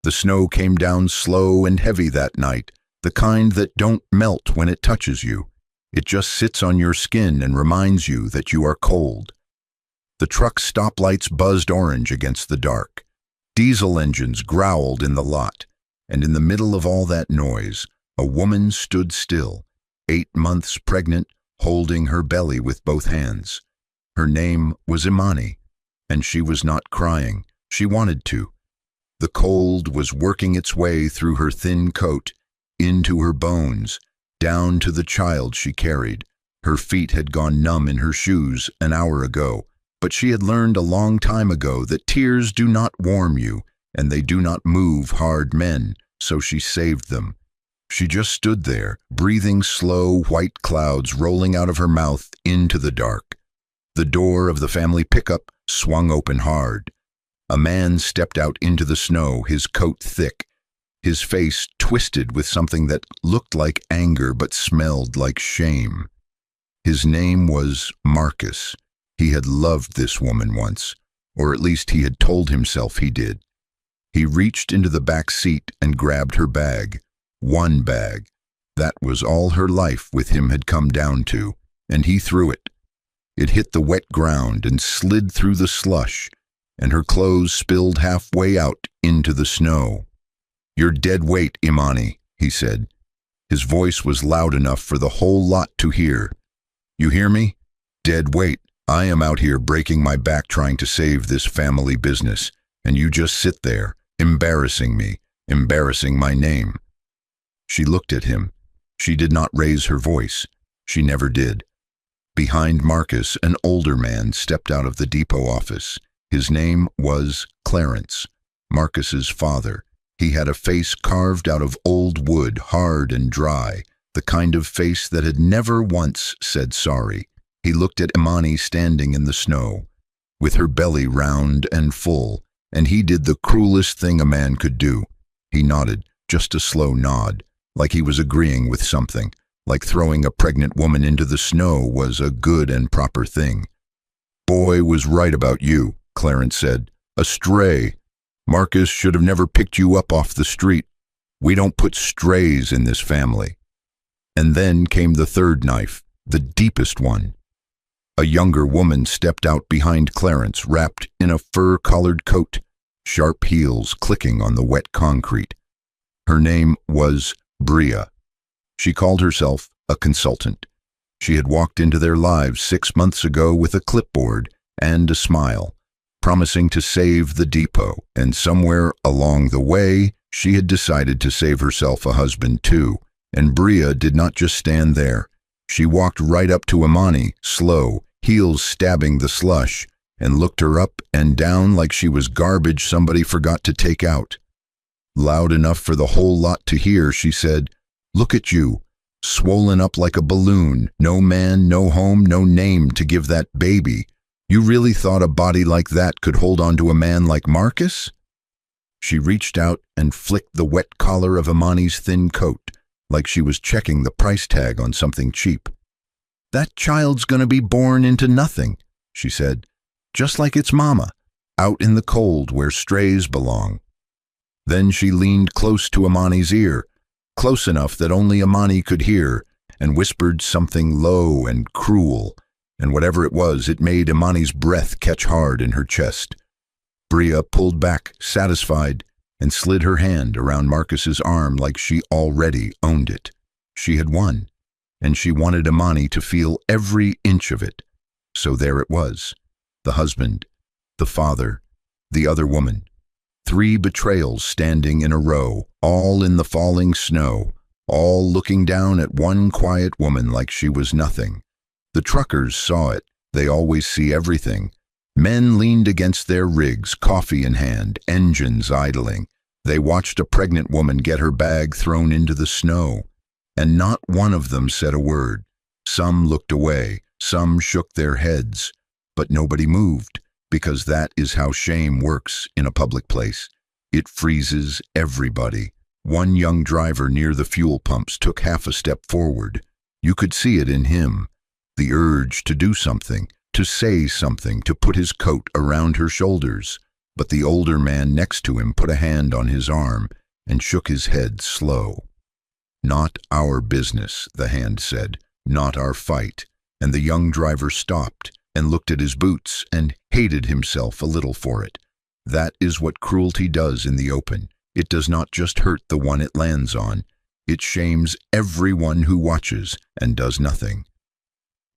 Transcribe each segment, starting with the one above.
The snow came down slow and heavy that night, the kind that don't melt when it touches you. It just sits on your skin and reminds you that you are cold. The truck's stoplights buzzed orange against the dark. Diesel engines growled in the lot, and in the middle of all that noise, a woman stood still, 8 months pregnant, holding her belly with both hands. Her name was Imani, and she was not crying. She wanted to. The cold was working its way through her thin coat, into her bones, down to the child she carried. Her feet had gone numb in her shoes an hour ago, but she had learned a long time ago that tears do not warm you, and they do not move hard men, so she saved them. She just stood there, breathing slow white clouds rolling out of her mouth into the dark. The door of the family pickup swung open hard. A man stepped out into the snow, his coat thick, his face twisted with something that looked like anger but smelled like shame. His name was Marcus. He had loved this woman once, or at least he had told himself he did. He reached into the back seat and grabbed her bag. One bag. That was all her life with him had come down to, and he threw it. It hit the wet ground and slid through the slush, and her clothes spilled halfway out into the snow. "You're dead weight, Imani," he said. His voice was loud enough for the whole lot to hear. "You hear me? Dead weight. I am out here breaking my back trying to save this family business, and you just sit there, embarrassing me, embarrassing my name." She looked at him. She did not raise her voice. She never did. Behind Marcus, an older man stepped out of the depot office. His name was Clarence, Marcus's father. He had a face carved out of old wood, hard and dry, the kind of face that had never once said sorry. He looked at Imani standing in the snow, with her belly round and full, and he did the cruelest thing a man could do. He nodded, just a slow nod, like he was agreeing with something, like throwing a pregnant woman into the snow was a good and proper thing. "Boy was right about you," Clarence said. "A stray. Marcus should have never picked you up off the street. We don't put strays in this family." And then came the third knife, the deepest one. A younger woman stepped out behind Clarence, wrapped in a fur-collared coat, sharp heels clicking on the wet concrete. Her name was Bria. She called herself a consultant. She had walked into their lives 6 months ago with a clipboard and a smile, promising to save the depot, and somewhere along the way, she had decided to save herself a husband too. And Bria did not just stand there. She walked right up to Imani, slow, heels stabbing the slush, and looked her up and down like she was garbage somebody forgot to take out. Loud enough for the whole lot to hear, she said, "Look at you, swollen up like a balloon, no man, no home, no name to give that baby. You really thought a body like that could hold on to a man like Marcus?" She reached out and flicked the wet collar of Imani's thin coat, like she was checking the price tag on something cheap. "That child's gonna be born into nothing," she said, "just like its mama, out in the cold where strays belong." Then she leaned close to Imani's ear, close enough that only Imani could hear, and whispered something low and cruel, and whatever it was, it made Imani's breath catch hard in her chest. Bria pulled back, satisfied, and slid her hand around Marcus's arm like she already owned it. She had won, and she wanted Imani to feel every inch of it. So there it was, the husband, the father, the other woman. 3 betrayals standing in a row, all in the falling snow, all looking down at one quiet woman like she was nothing. The truckers saw it. They always see everything. Men leaned against their rigs, coffee in hand, engines idling. They watched a pregnant woman get her bag thrown into the snow, and not one of them said a word. Some looked away, some shook their heads, but nobody moved, because that is how shame works in a public place. It freezes everybody. One young driver near the fuel pumps took half a step forward. You could see it in him, the urge to do something, to say something, to put his coat around her shoulders. But the older man next to him put a hand on his arm and shook his head slow. "Not our business," the hand said, "not our fight." And the young driver stopped and looked at his boots and hated himself a little for it. That is what cruelty does in the open. It does not just hurt the one it lands on. It shames everyone who watches and does nothing.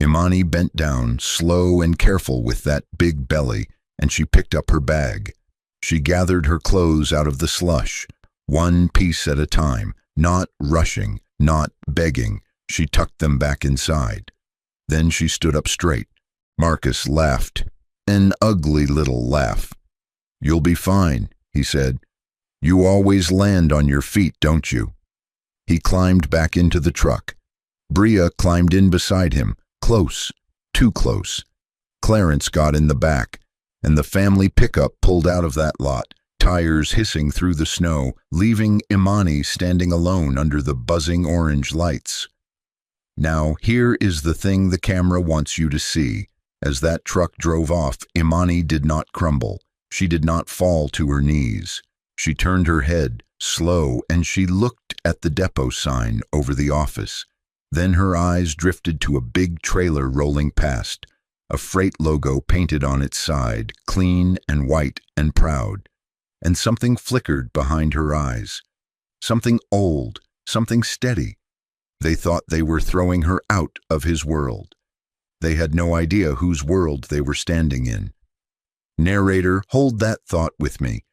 Imani bent down, slow and careful with that big belly, and she picked up her bag. She gathered her clothes out of the slush, one piece at a time, not rushing, not begging. She tucked them back inside. Then she stood up straight. Marcus laughed, an ugly little laugh. "You'll be fine," he said. "You always land on your feet, don't you?" He climbed back into the truck. Bria climbed in beside him, close, too close. Clarence got in the back, and the family pickup pulled out of that lot, tires hissing through the snow, leaving Imani standing alone under the buzzing orange lights. Now, here is the thing the camera wants you to see. As that truck drove off, Imani did not crumble. She did not fall to her knees. She turned her head, slow, and she looked at the depot sign over the office. Then her eyes drifted to a big trailer rolling past, a freight logo painted on its side, clean and white and proud. And something flickered behind her eyes. Something old, something steady. They thought they were throwing her out of his world. They had no idea whose world they were standing in. Narrator, hold that thought with me,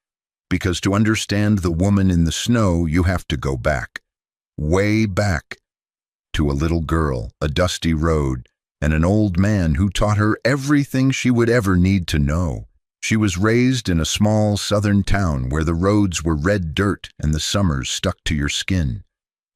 because to understand the woman in the snow, you have to go back, way back, to a little girl, a dusty road, and an old man who taught her everything she would ever need to know. She was raised in a small southern town where the roads were red dirt and the summers stuck to your skin.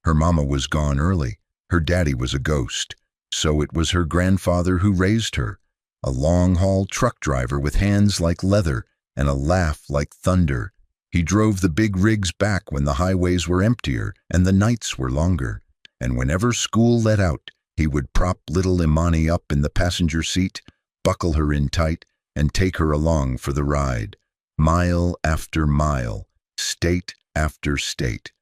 Her mama was gone early. Her daddy was a ghost. So it was her grandfather who raised her, a long-haul truck driver with hands like leather and a laugh like thunder. He drove the big rigs back when the highways were emptier and the nights were longer. And whenever school let out, he would prop little Imani up in the passenger seat, buckle her in tight, and take her along for the ride. Mile after mile, state after state.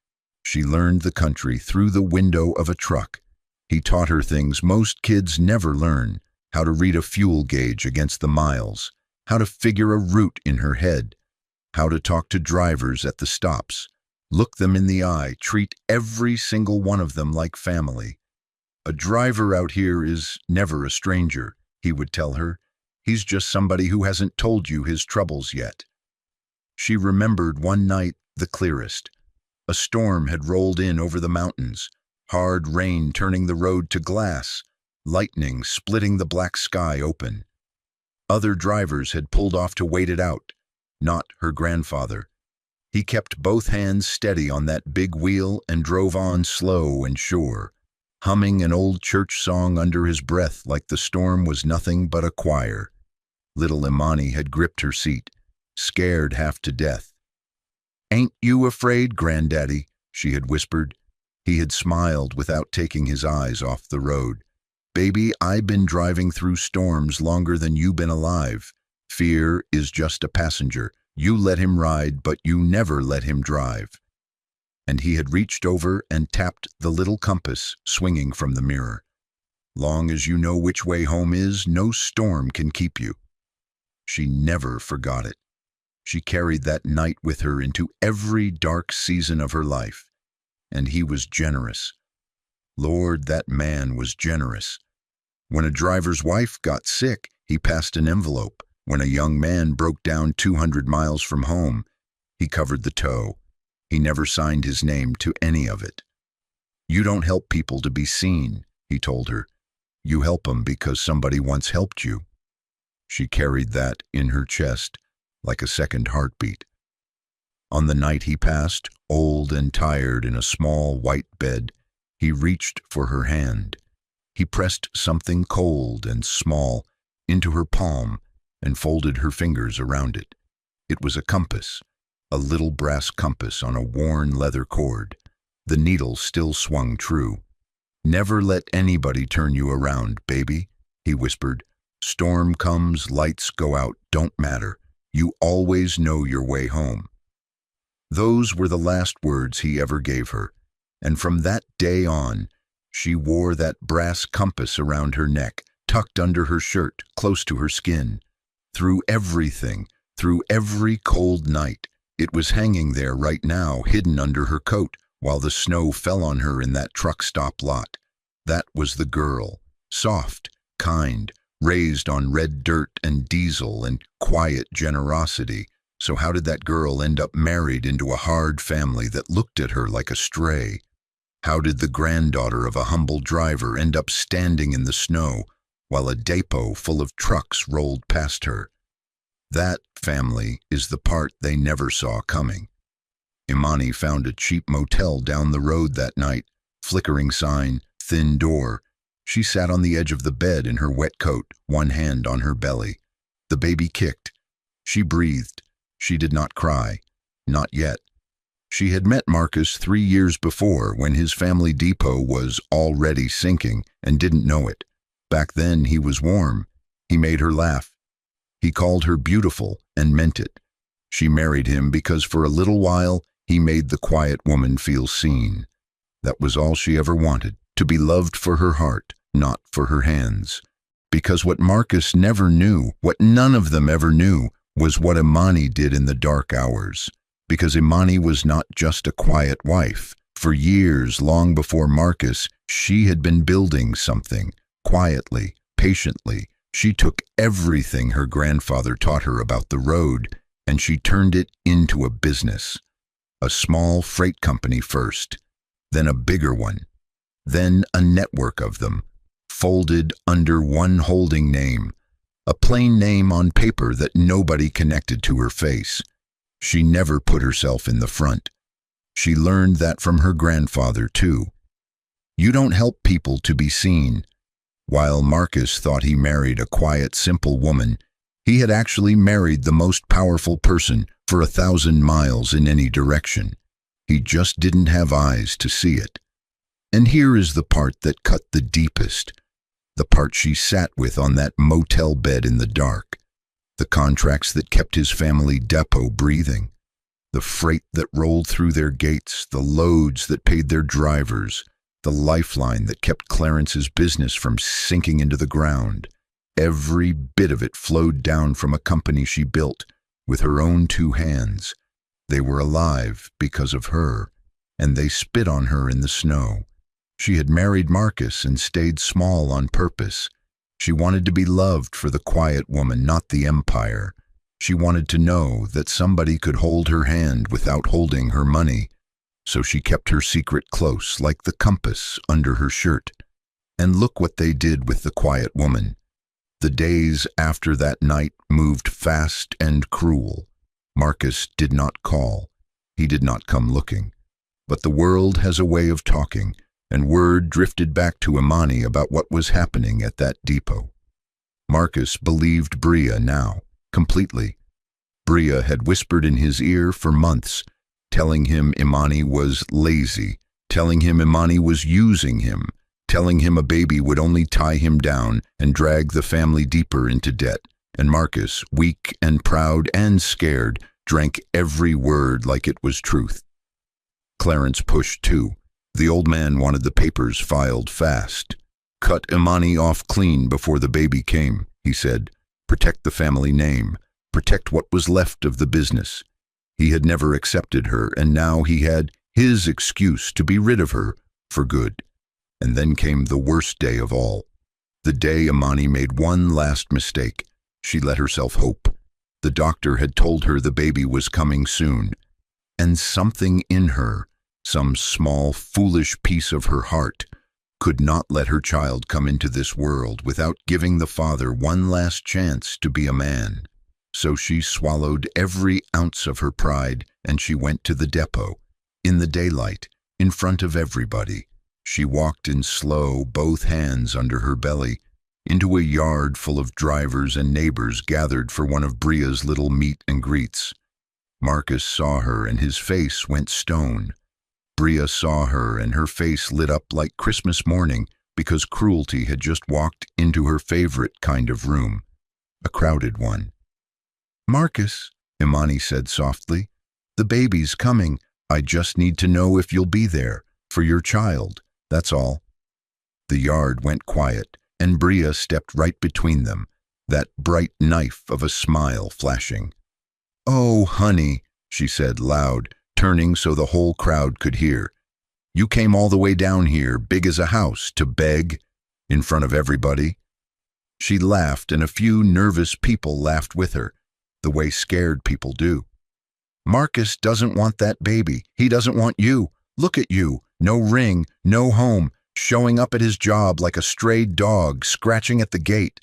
She learned the country through the window of a truck. He taught her things most kids never learn, how to read a fuel gauge against the miles, how to figure a route in her head, how to talk to drivers at the stops, look them in the eye, treat every single one of them like family. A driver out here is never a stranger, he would tell her. He's just somebody who hasn't told you his troubles yet. She remembered one night the clearest. A storm had rolled in over the mountains, hard rain turning the road to glass, lightning splitting the black sky open. Other drivers had pulled off to wait it out, not her grandfather. He kept both hands steady on that big wheel and drove on slow and sure, humming an old church song under his breath like the storm was nothing but a choir. Little Imani had gripped her seat, scared half to death. "Ain't you afraid, Granddaddy?" she had whispered. He had smiled without taking his eyes off the road. "Baby, I've been driving through storms longer than you been alive. Fear is just a passenger. You let him ride, but you never let him drive." And he had reached over and tapped the little compass swinging from the mirror. "Long as you know which way home is, no storm can keep you." She never forgot it. She carried that night with her into every dark season of her life. And he was generous. Lord, that man was generous. When a driver's wife got sick, he passed an envelope. When a young man broke down 200 miles from home, he covered the tow. He never signed his name to any of it. "You don't help people to be seen," he told her. "You help them because somebody once helped you." She carried that in her chest like a second heartbeat. On the night he passed, old and tired in a small white bed, he reached for her hand. He pressed something cold and small into her palm and folded her fingers around it. It was a compass, a little brass compass on a worn leather cord. The needle still swung true. "Never let anybody turn you around, baby," he whispered. "Storm comes, lights go out, don't matter. You always know your way home." Those were the last words he ever gave her, and from that day on, she wore that brass compass around her neck, tucked under her shirt, close to her skin. Through everything, through every cold night, it was hanging there right now, hidden under her coat, while the snow fell on her in that truck stop lot. That was the girl, soft, kind, raised on red dirt and diesel and quiet generosity. So how did that girl end up married into a hard family that looked at her like a stray? How did the granddaughter of a humble driver end up standing in the snow while a depot full of trucks rolled past her? That, family, is the part they never saw coming. Imani found a cheap motel down the road that night, flickering sign, thin door. She sat on the edge of the bed in her wet coat, one hand on her belly. The baby kicked. She breathed. She did not cry. Not yet. She had met Marcus 3 years before when his family depot was already sinking and didn't know it. Back then he was warm. He made her laugh. He called her beautiful and meant it. She married him because for a little while he made the quiet woman feel seen. That was all she ever wanted, to be loved for her heart, not for her hands. Because what Marcus never knew, what none of them ever knew, was what Imani did in the dark hours. Because Imani was not just a quiet wife. For years, long before Marcus, she had been building something, quietly, patiently. She took everything her grandfather taught her about the road, and she turned it into a business. A small freight company first, then a bigger one, then a network of them, folded under one holding name, a plain name on paper that nobody connected to her face. She never put herself in the front. She learned that from her grandfather, too. You don't help people to be seen. While Marcus thought he married a quiet, simple woman, he had actually married the most powerful person for 1,000 miles in any direction. He just didn't have eyes to see it. And here is the part that cut the deepest, the part she sat with on that motel bed in the dark, the contracts that kept his family depot breathing, the freight that rolled through their gates, the loads that paid their drivers, the lifeline that kept Clarence's business from sinking into the ground. Every bit of it flowed down from a company she built with her own 2 hands. They were alive because of her, and they spit on her in the snow. She had married Marcus and stayed small on purpose. She wanted to be loved for the quiet woman, not the empire. She wanted to know that somebody could hold her hand without holding her money. So she kept her secret close, like the compass under her shirt. And look what they did with the quiet woman. The days after that night moved fast and cruel. Marcus did not call. He did not come looking. But the world has a way of talking, and word drifted back to Imani about what was happening at that depot. Marcus believed Bria now, completely. Bria had whispered in his ear for months, telling him Imani was lazy, telling him Imani was using him, telling him a baby would only tie him down and drag the family deeper into debt. And Marcus, weak and proud and scared, drank every word like it was truth. Clarence pushed too. The old man wanted the papers filed fast. "Cut Imani off clean before the baby came," he said. "Protect the family name. Protect what was left of the business." He had never accepted her, and now he had his excuse to be rid of her for good. And then came the worst day of all. The day Imani made one last mistake. She let herself hope. The doctor had told her the baby was coming soon. And something in her, some small, foolish piece of her heart, could not let her child come into this world without giving the father one last chance to be a man. So she swallowed every ounce of her pride, and she went to the depot. In the daylight, in front of everybody, she walked in slow, both hands under her belly, into a yard full of drivers and neighbors gathered for one of Bria's little meet and greets. Marcus saw her, and his face went stone. Bria saw her, and her face lit up like Christmas morning because cruelty had just walked into her favorite kind of room, a crowded one. "Marcus," Imani said softly, "the baby's coming. I just need to know if you'll be there, for your child, that's all." The yard went quiet, and Bria stepped right between them, that bright knife of a smile flashing. "Oh, honey," she said loud, turning so the whole crowd could hear. "You came all the way down here, big as a house, to beg? In front of everybody?" She laughed, and a few nervous people laughed with her, the way scared people do. "Marcus doesn't want that baby. He doesn't want you. Look at you. No ring, no home, showing up at his job like a strayed dog, scratching at the gate."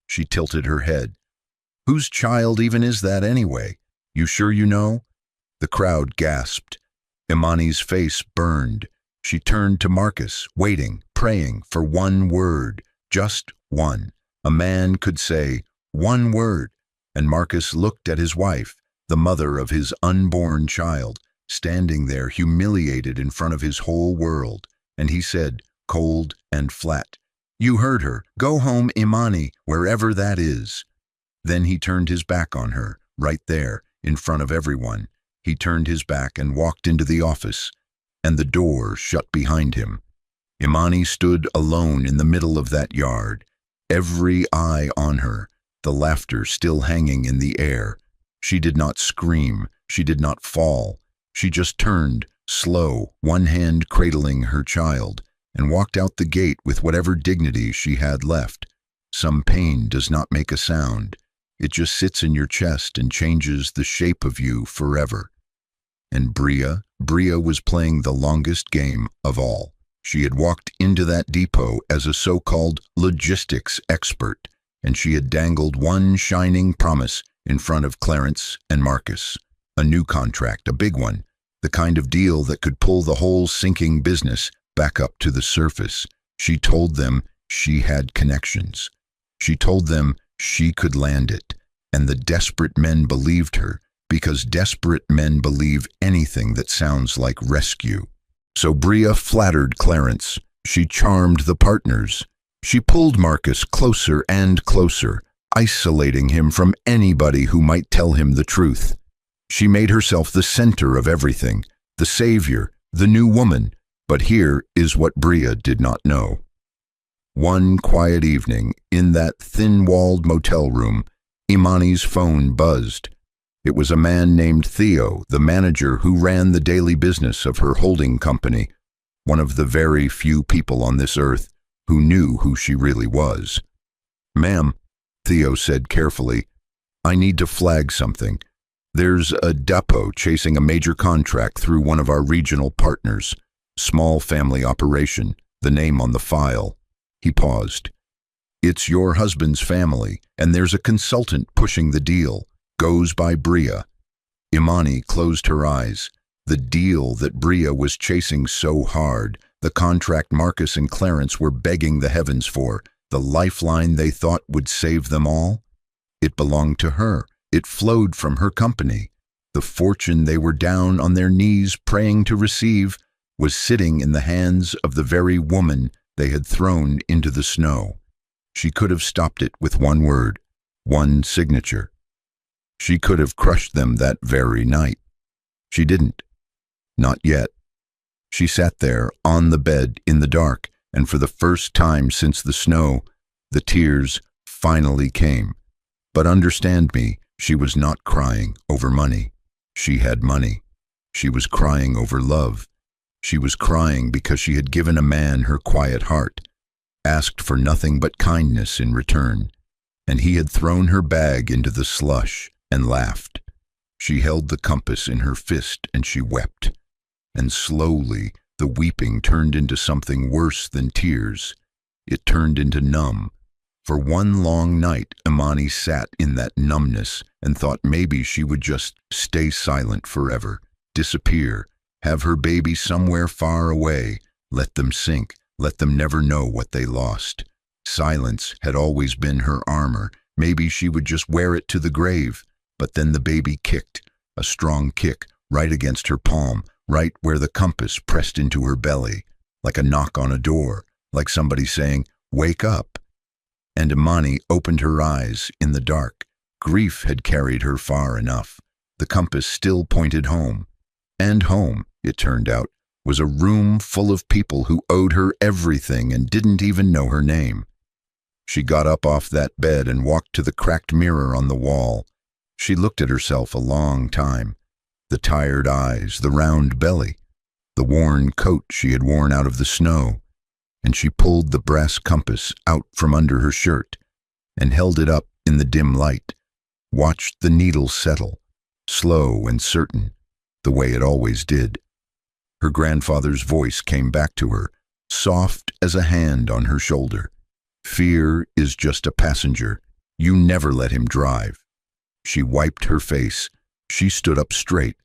She tilted her head. "Whose child even is that anyway? You sure you know?" The crowd gasped. Imani's face burned. She turned to Marcus, waiting, praying for one word, just one. A man could say one word, and Marcus looked at his wife, the mother of his unborn child, standing there humiliated in front of his whole world, and he said, cold and flat, "You heard her. Go home, Imani, wherever that is." Then he turned his back on her, right there, in front of everyone. He turned his back and walked into the office, and the door shut behind him. Imani stood alone in the middle of that yard, every eye on her, the laughter still hanging in the air. She did not scream, she did not fall. She just turned, slow, one hand cradling her child, and walked out the gate with whatever dignity she had left. Some pain does not make a sound. It just sits in your chest and changes the shape of you forever. And Bria was playing the longest game of all. She had walked into that depot as a so-called logistics expert, and she had dangled one shining promise in front of Clarence and Marcus. A new contract, a big one, the kind of deal that could pull the whole sinking business back up to the surface. She told them she had connections. She told them she could land it, and the desperate men believed her, because desperate men believe anything that sounds like rescue. So Bria flattered Clarence. She charmed the partners. She pulled Marcus closer and closer, isolating him from anybody who might tell him the truth. She made herself the center of everything, the savior, the new woman. But here is what Bria did not know. One quiet evening, in that thin-walled motel room, Imani's phone buzzed. It was a man named Theo, the manager who ran the daily business of her holding company, one of the very few people on this earth who knew who she really was. "Ma'am," Theo said carefully, "I need to flag something. There's a depot chasing a major contract through one of our regional partners. Small family operation, the name on the file." He paused. "It's your husband's family, and there's a consultant pushing the deal. Goes by Bria." Imani closed her eyes. The deal that Bria was chasing so hard, the contract Marcus and Clarence were begging the heavens for, the lifeline they thought would save them all. It belonged to her. It flowed from her company. The fortune they were down on their knees praying to receive was sitting in the hands of the very woman they had thrown into the snow. She could have stopped it with one word, one signature. She could have crushed them that very night. She didn't. Not yet. She sat there on the bed in the dark, and for the first time since the snow, the tears finally came. But understand me, she was not crying over money. She had money. She was crying over love. She was crying because she had given a man her quiet heart, asked for nothing but kindness in return, and he had thrown her bag into the slush and laughed. She held the compass in her fist and she wept. And slowly the weeping turned into something worse than tears. It turned into numb. For one long night, Imani sat in that numbness and thought maybe she would just stay silent forever, disappear, have her baby somewhere far away, let them sink, let them never know what they lost. Silence had always been her armor. Maybe she would just wear it to the grave. But then the baby kicked, a strong kick, right against her palm, right where the compass pressed into her belly, like a knock on a door, like somebody saying, "Wake up." And Imani opened her eyes in the dark. Grief had carried her far enough. The compass still pointed home. And home, it turned out, was a room full of people who owed her everything and didn't even know her name. She got up off that bed and walked to the cracked mirror on the wall. She looked at herself a long time. The tired eyes, the round belly, the worn coat she had worn out of the snow, and she pulled the brass compass out from under her shirt and held it up in the dim light, watched the needle settle, slow and certain, the way it always did. Her grandfather's voice came back to her, soft as a hand on her shoulder. Fear is just a passenger. You never let him drive. She wiped her face. She stood up straight,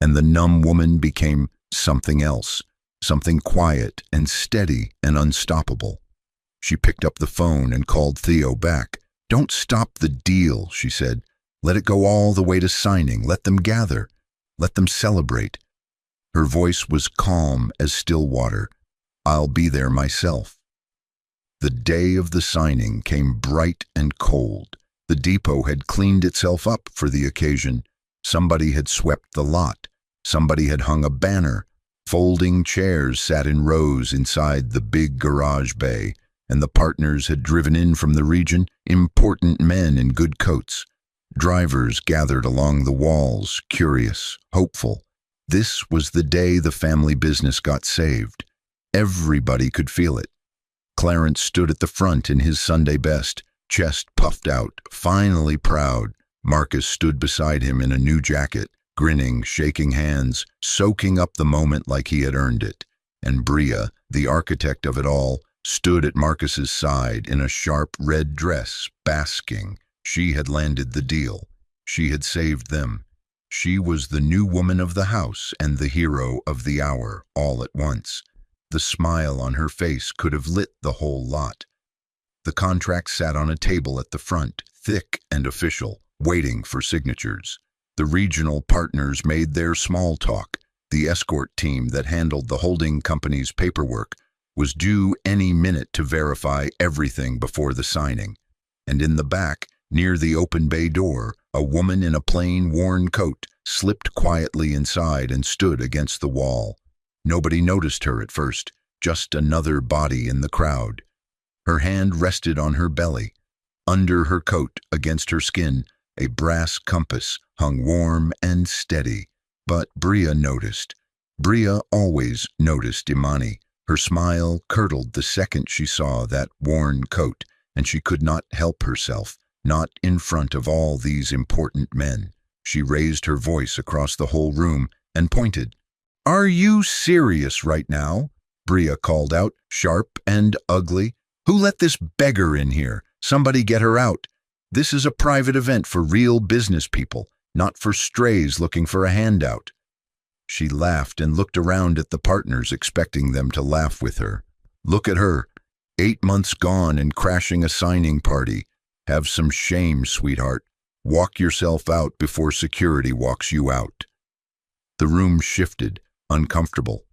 and the numb woman became something else, something quiet and steady and unstoppable. She picked up the phone and called Theo back. "Don't stop the deal," she said. "Let it go all the way to signing. Let them gather. Let them celebrate." Her voice was calm as still water. "I'll be there myself." The day of the signing came bright and cold. The depot had cleaned itself up for the occasion. Somebody had swept the lot. Somebody had hung a banner. Folding chairs sat in rows inside the big garage bay, and the partners had driven in from the region, important men in good coats. Drivers gathered along the walls, curious, hopeful. This was the day the family business got saved. Everybody could feel it. Clarence stood at the front in his Sunday best, chest puffed out, finally proud. Marcus stood beside him in a new jacket, grinning, shaking hands, soaking up the moment like he had earned it. And Bria, the architect of it all, stood at Marcus's side in a sharp red dress, basking. She had landed the deal. She had saved them. She was the new woman of the house and the hero of the hour, all at once. The smile on her face could have lit the whole lot. The contract sat on a table at the front, thick and official, waiting for signatures. The regional partners made their small talk. The escort team that handled the holding company's paperwork was due any minute to verify everything before the signing. And in the back, near the open bay door, a woman in a plain, worn coat slipped quietly inside and stood against the wall. Nobody noticed her at first, just another body in the crowd. Her hand rested on her belly. Under her coat, against her skin, a brass compass hung warm and steady. But Bria noticed. Bria always noticed Imani. Her smile curdled the second she saw that worn coat, and she could not help herself, not in front of all these important men. She raised her voice across the whole room and pointed. "Are you serious right now?" Bria called out, sharp and ugly. "Who let this beggar in here? Somebody get her out. This is a private event for real business people, not for strays looking for a handout." She laughed and looked around at the partners, expecting them to laugh with her. "Look at her. 8 months gone and crashing a signing party. Have some shame, sweetheart. Walk yourself out before security walks you out." The room shifted, uncomfortable.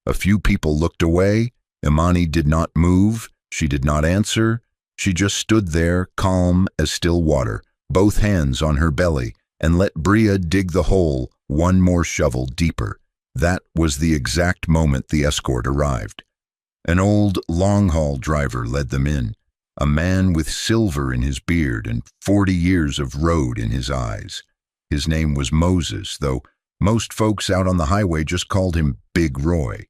A few people looked away. Imani did not move. She did not answer. She just stood there, calm as still water, both hands on her belly, and let Bria dig the hole one more shovel deeper. That was the exact moment the escort arrived. An old long-haul driver led them in, a man with silver in his beard and 40 years of road in his eyes. His name was Moses, though most folks out on the highway just called him Big Roy.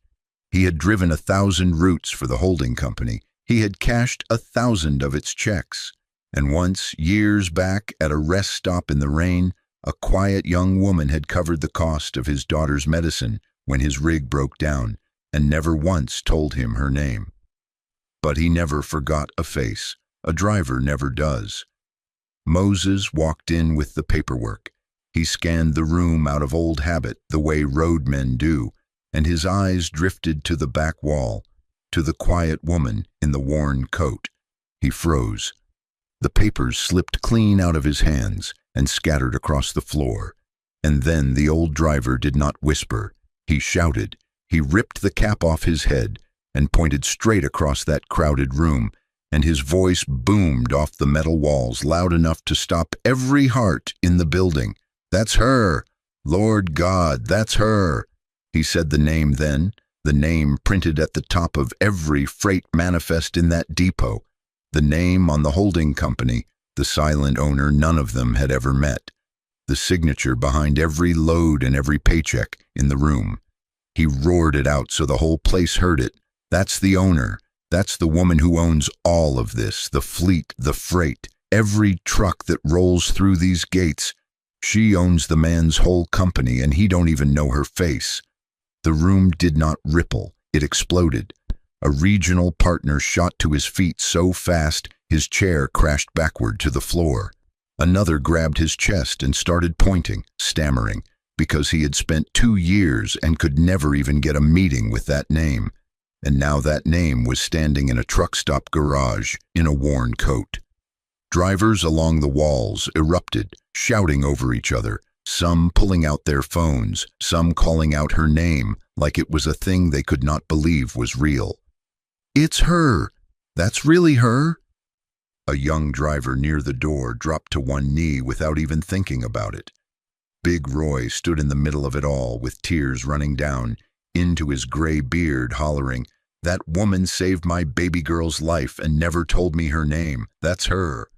He had driven 1,000 routes for the holding company. He had cashed 1,000 of its checks. And once, years back, at a rest stop in the rain, a quiet young woman had covered the cost of his daughter's medicine when his rig broke down, and never once told him her name. But he never forgot a face. A driver never does. Moses walked in with the paperwork. He scanned the room out of old habit, the way roadmen do, and his eyes drifted to the back wall, to the quiet woman in the worn coat. He froze. The papers slipped clean out of his hands and scattered across the floor. And then the old driver did not whisper. He shouted. He ripped the cap off his head and pointed straight across that crowded room. and his voice boomed off the metal walls loud enough to stop every heart in the building. "That's her! Lord God, that's her!" He said the name then, the name printed at the top of every freight manifest in that depot, the name on the holding company, the silent owner none of them had ever met, the signature behind every load and every paycheck in the room. He roared it out so the whole place heard it. "That's the owner. That's the woman who owns all of this, the fleet, the freight, every truck that rolls through these gates. She owns the man's whole company, and he don't even know her face." The room did not ripple, it exploded. A regional partner shot to his feet so fast his chair crashed backward to the floor. Another grabbed his chest and started pointing, stammering, because he had spent 2 years and could never even get a meeting with that name. And now that name was standing in a truck stop garage in a worn coat. Drivers along the walls erupted, shouting over each other, some pulling out their phones, some calling out her name like it was a thing they could not believe was real. "It's her! That's really her!" A young driver near the door dropped to one knee without even thinking about it. Big Roy stood in the middle of it all with tears running down into his gray beard, hollering, "That woman saved my baby girl's life and never told me her name. That's her."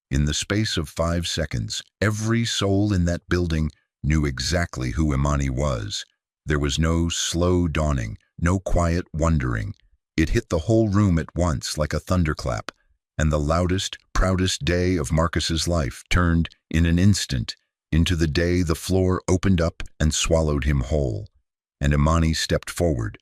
In the space of 5 seconds, every soul in that building knew exactly who Imani was. There was no slow dawning, no quiet wondering. It hit the whole room at once like a thunderclap, and the loudest, proudest day of Marcus's life turned in an instant into the day the floor opened up and swallowed him whole. And Imani stepped forward.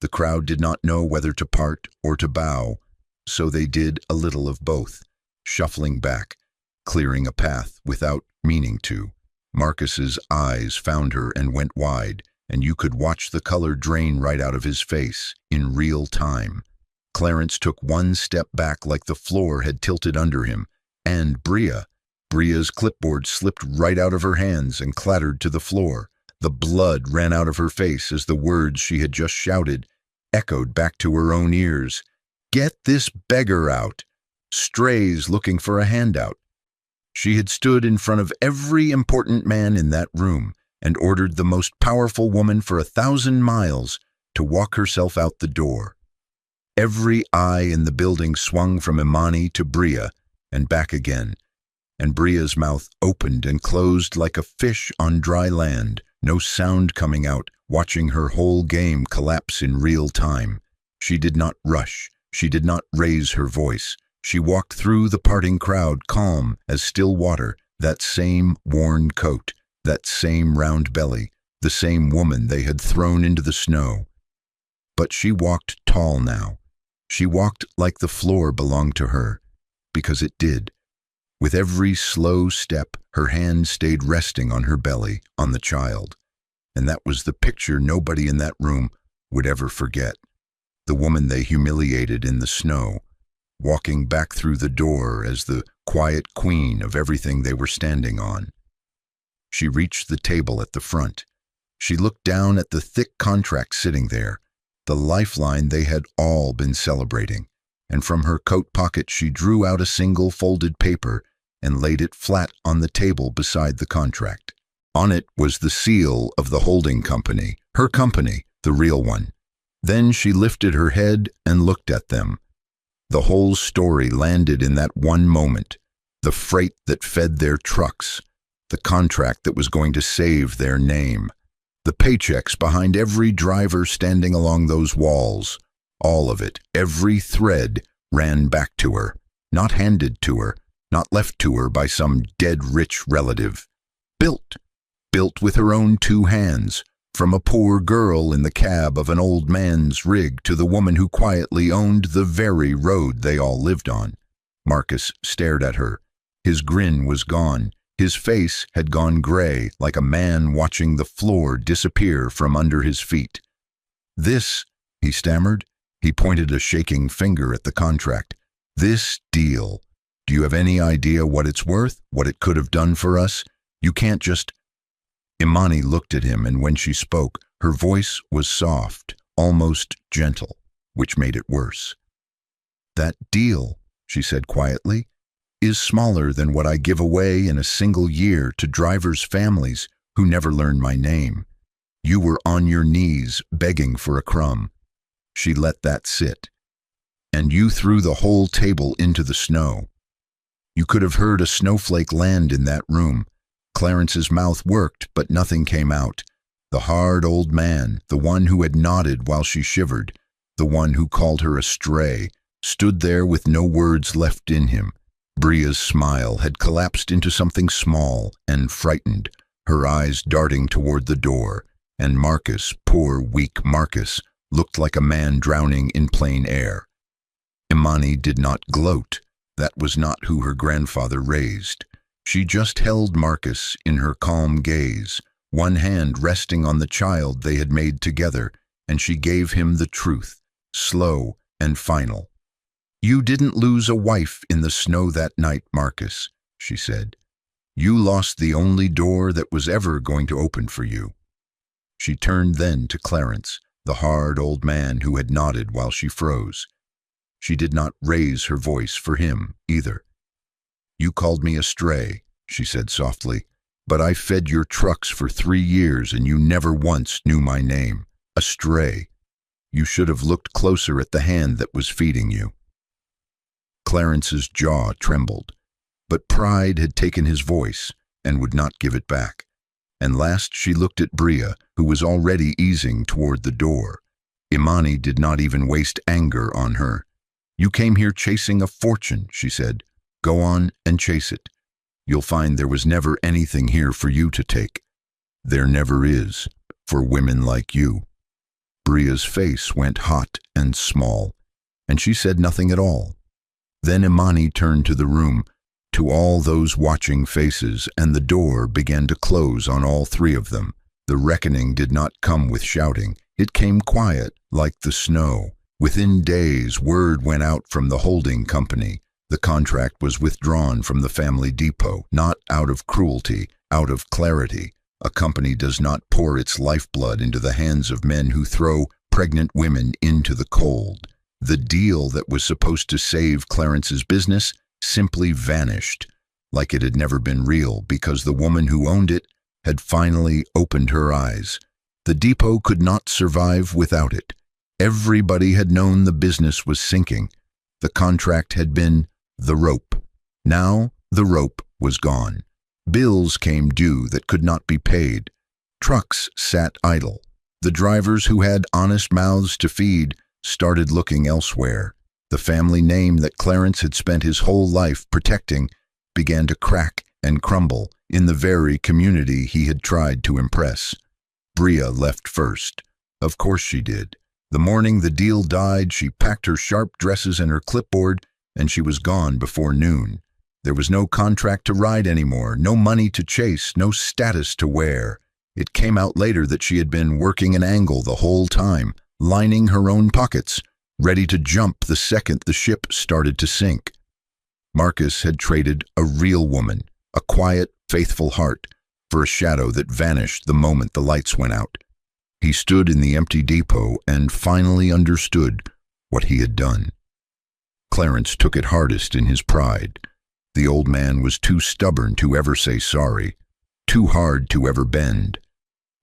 The crowd did not know whether to part or to bow, so they did a little of both, shuffling back, clearing a path without meaning to. Marcus's eyes found her and went wide, and you could watch the color drain right out of his face in real time. Clarence took one step back like the floor had tilted under him, and Bria's clipboard slipped right out of her hands and clattered to the floor. The blood ran out of her face as the words she had just shouted echoed back to her own ears. "Get this beggar out! Strays looking for a handout." She had stood in front of every important man in that room and ordered the most powerful woman for 1,000 miles to walk herself out the door. Every eye in the building swung from Imani to Bria and back again, and Bria's mouth opened and closed like a fish on dry land, no sound coming out, watching her whole game collapse in real time. She did not rush. She did not raise her voice. She walked through the parting crowd, calm as still water, that same worn coat, that same round belly, the same woman they had thrown into the snow. But she walked tall now. She walked like the floor belonged to her, because it did. With every slow step, her hand stayed resting on her belly, on the child. And that was the picture nobody in that room would ever forget. The woman they humiliated in the snow, walking back through the door as the quiet queen of everything they were standing on. She reached the table at the front. She looked down at the thick contract sitting there, the lifeline they had all been celebrating, and from her coat pocket she drew out a single folded paper and laid it flat on the table beside the contract. On it was the seal of the holding company, her company, the real one. Then she lifted her head and looked at them. The whole story landed in that one moment, the freight that fed their trucks, the contract that was going to save their name, the paychecks behind every driver standing along those walls. All of it, every thread, ran back to her, not handed to her, not left to her by some dead rich relative. Built with her own 2 hands, from a poor girl in the cab of an old man's rig to the woman who quietly owned the very road they all lived on. Marcus stared at her. His grin was gone. His face had gone gray, like a man watching the floor disappear from under his feet. "This," he stammered. He pointed a shaking finger at the contract. "This deal. Do you have any idea what it's worth? What it could have done for us? You can't just—" Imani looked at him, and when she spoke, her voice was soft, almost gentle, which made it worse. "That deal," she said quietly, "is smaller than what I give away in a single year to drivers' families who never learn my name. You were on your knees begging for a crumb." She let that sit. "And you threw the whole table into the snow." You could have heard a snowflake land in that room. Clarence's mouth worked, but nothing came out. The hard old man, the one who had nodded while she shivered, the one who called her a stray, stood there with no words left in him. Bria's smile had collapsed into something small and frightened, her eyes darting toward the door, and Marcus, poor weak Marcus, looked like a man drowning in plain air. Imani did not gloat. That was not who her grandfather raised. She just held Marcus in her calm gaze, one hand resting on the child they had made together, and she gave him the truth, slow and final. "You didn't lose a wife in the snow that night, Marcus," she said. "You lost the only door that was ever going to open for you." She turned then to Clarence, the hard old man who had nodded while she froze. She did not raise her voice for him, either. "You called me a stray," she said softly, "but I fed your trucks for 3 years and you never once knew my name. A stray. You should have looked closer at the hand that was feeding you." Clarence's jaw trembled, but pride had taken his voice and would not give it back. And last she looked at Bria, who was already easing toward the door. Imani did not even waste anger on her. "You came here chasing a fortune," she said. "Go on and chase it. You'll find there was never anything here for you to take. There never is, for women like you." Bria's face went hot and small, and she said nothing at all. Then Imani turned to the room, to all those watching faces, and the door began to close on all 3 of them. The reckoning did not come with shouting. It came quiet, like the snow. Within days, word went out from the holding company. The contract was withdrawn from the family depot, not out of cruelty, out of clarity. A company does not pour its lifeblood into the hands of men who throw pregnant women into the cold. The deal that was supposed to save Clarence's business simply vanished, like it had never been real, because the woman who owned it had finally opened her eyes. The depot could not survive without it. Everybody had known the business was sinking. The contract had been the rope. Now the rope was gone. Bills came due that could not be paid. Trucks sat idle. The drivers who had honest mouths to feed started looking elsewhere. The family name that Clarence had spent his whole life protecting began to crack and crumble in the very community he had tried to impress. Bria left first. Of course she did. The morning the deal died, she packed her sharp dresses and her clipboard, and she was gone before noon. There was no contract to ride anymore, no money to chase, no status to wear. It came out later that she had been working an angle the whole time, lining her own pockets, ready to jump the second the ship started to sink. Marcus had traded a real woman, a quiet, faithful heart, for a shadow that vanished the moment the lights went out. He stood in the empty depot and finally understood what he had done. Clarence took it hardest in his pride. The old man was too stubborn to ever say sorry, too hard to ever bend.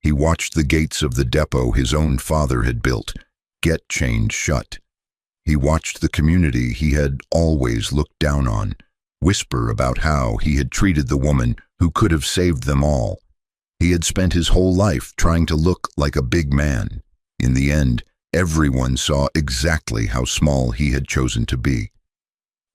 He watched the gates of the depot his own father had built get chained shut. He watched the community he had always looked down on whisper about how he had treated the woman who could have saved them all. He had spent his whole life trying to look like a big man. In the end, everyone saw exactly how small he had chosen to be.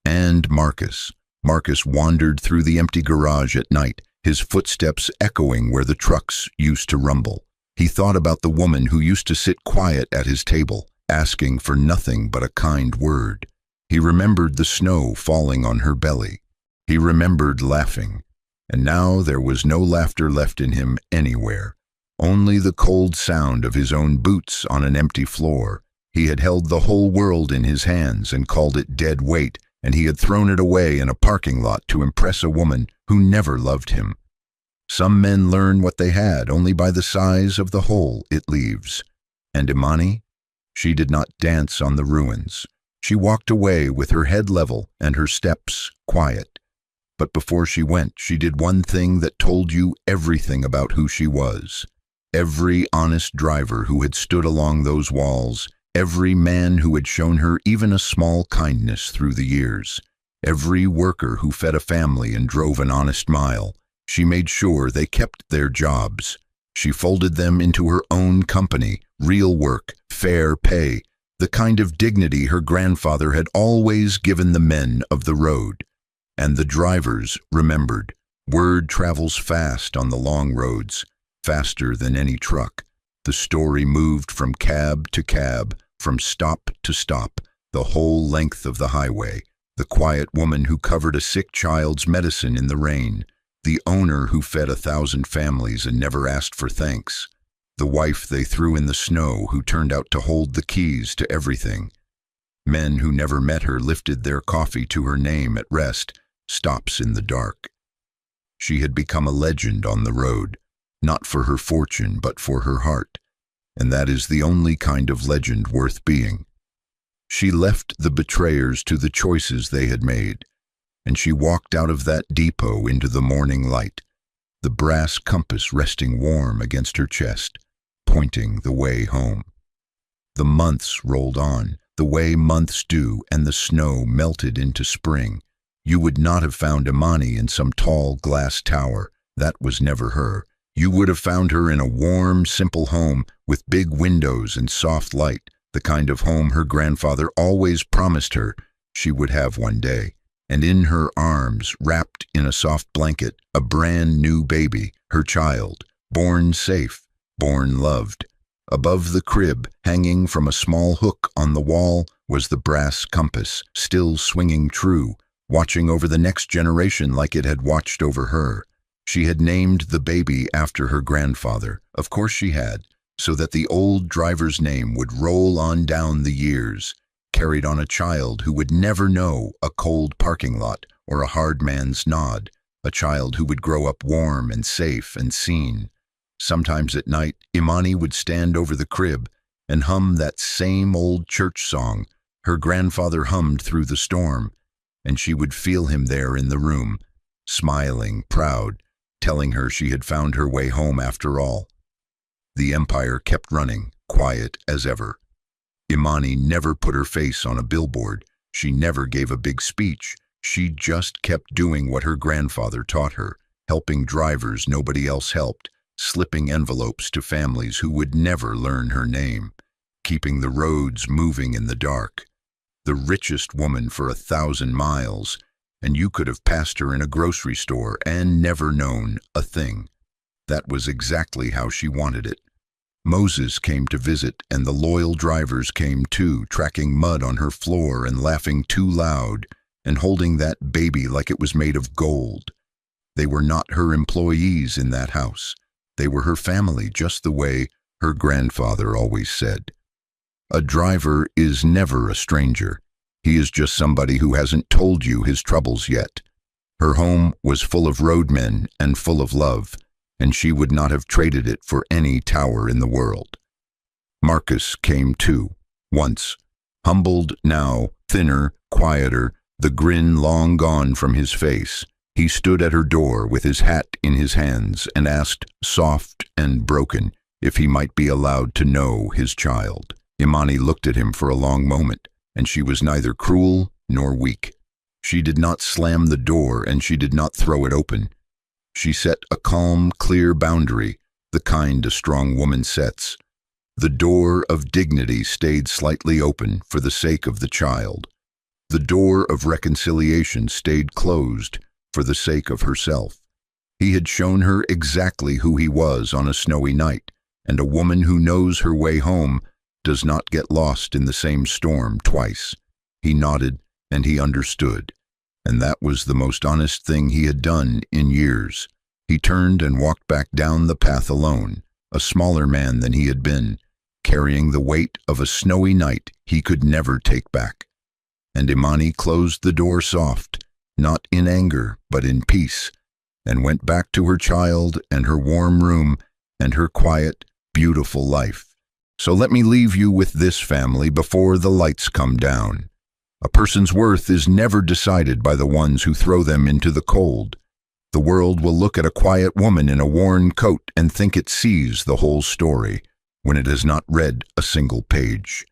And Marcus. Marcus wandered through the empty garage at night, his footsteps echoing where the trucks used to rumble. He thought about the woman who used to sit quiet at his table, asking for nothing but a kind word. He remembered the snow falling on her belly. He remembered laughing. And now there was no laughter left in him anywhere, only the cold sound of his own boots on an empty floor. He had held the whole world in his hands and called it dead weight, and he had thrown it away in a parking lot to impress a woman who never loved him. Some men learn what they had only by the size of the hole it leaves. And Imani? She did not dance on the ruins. She walked away with her head level and her steps quiet. But before she went, she did one thing that told you everything about who she was. Every honest driver who had stood along those walls, every man who had shown her even a small kindness through the years, every worker who fed a family and drove an honest mile, she made sure they kept their jobs. She folded them into her own company, real work, fair pay, the kind of dignity her grandfather had always given the men of the road. And the drivers remembered. Word travels fast on the long roads, faster than any truck. The story moved from cab to cab, from stop to stop, the whole length of the highway. The quiet woman who covered a sick child's medicine in the rain, the owner who fed 1,000 families and never asked for thanks, the wife they threw in the snow who turned out to hold the keys to everything. Men who never met her lifted their coffee to her name at rest, stops in the dark. She had become a legend on the road, not for her fortune but for her heart, and that is the only kind of legend worth being. She left the betrayers to the choices they had made, and she walked out of that depot into the morning light, the brass compass resting warm against her chest, pointing the way home. The months rolled on, the way months do, and the snow melted into spring. You would not have found Imani in some tall glass tower. That was never her. You would have found her in a warm, simple home with big windows and soft light, the kind of home her grandfather always promised her she would have one day. And in her arms, wrapped in a soft blanket, a brand new baby, her child, born safe, born loved. Above the crib, hanging from a small hook on the wall, was the brass compass, still swinging true, watching over the next generation like it had watched over her. She had named the baby after her grandfather. Of course she had, so that the old driver's name would roll on down the years, carried on a child who would never know a cold parking lot or a hard man's nod, a child who would grow up warm and safe and seen. Sometimes at night, Imani would stand over the crib and hum that same old church song her grandfather hummed through the storm, and she would feel him there in the room, smiling, proud, telling her she had found her way home after all. The empire kept running, quiet as ever. Imani never put her face on a billboard. She never gave a big speech. She just kept doing what her grandfather taught her, helping drivers nobody else helped, slipping envelopes to families who would never learn her name, keeping the roads moving in the dark. The richest woman for 1,000 miles, and you could have passed her in a grocery store and never known a thing. That was exactly how she wanted it. Moses came to visit, and the loyal drivers came too, tracking mud on her floor and laughing too loud, and holding that baby like it was made of gold. They were not her employees in that house. They were her family, just the way her grandfather always said. A driver is never a stranger. He is just somebody who hasn't told you his troubles yet. Her home was full of roadmen and full of love, and she would not have traded it for any tower in the world. Marcus came too, once, humbled now, thinner, quieter, the grin long gone from his face. He stood at her door with his hat in his hands and asked, soft and broken, if he might be allowed to know his child. Imani looked at him for a long moment, and she was neither cruel nor weak. She did not slam the door, and she did not throw it open. She set a calm, clear boundary, the kind a strong woman sets. The door of dignity stayed slightly open for the sake of the child. The door of reconciliation stayed closed for the sake of herself. He had shown her exactly who he was on a snowy night, and a woman who knows her way home does not get lost in the same storm twice. He nodded, and he understood, and that was the most honest thing he had done in years. He turned and walked back down the path alone, a smaller man than he had been, carrying the weight of a snowy night he could never take back. And Imani closed the door soft, not in anger, but in peace, and went back to her child and her warm room and her quiet, beautiful life. So let me leave you with this, family, before the lights come down. A person's worth is never decided by the ones who throw them into the cold. The world will look at a quiet woman in a worn coat and think it sees the whole story, when it has not read a single page.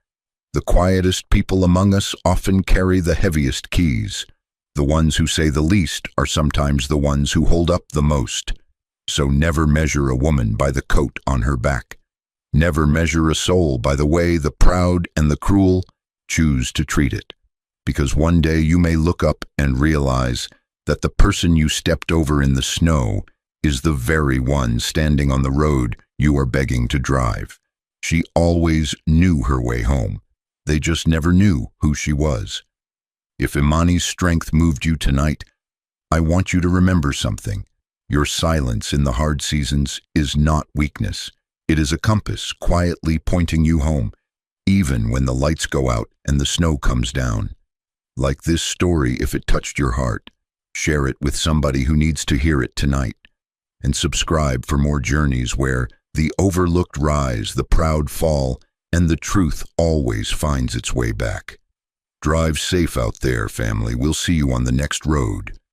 The quietest people among us often carry the heaviest keys. The ones who say the least are sometimes the ones who hold up the most. So never measure a woman by the coat on her back. Never measure a soul by the way the proud and the cruel choose to treat it. Because one day you may look up and realize that the person you stepped over in the snow is the very one standing on the road you are begging to drive. She always knew her way home. They just never knew who she was. If Imani's strength moved you tonight, I want you to remember something. Your silence in the hard seasons is not weakness. It is a compass quietly pointing you home, even when the lights go out and the snow comes down. Like this story, if it touched your heart, share it with somebody who needs to hear it tonight. And subscribe for more journeys where the overlooked rise, the proud fall, and the truth always finds its way back. Drive safe out there, family. We'll see you on the next road.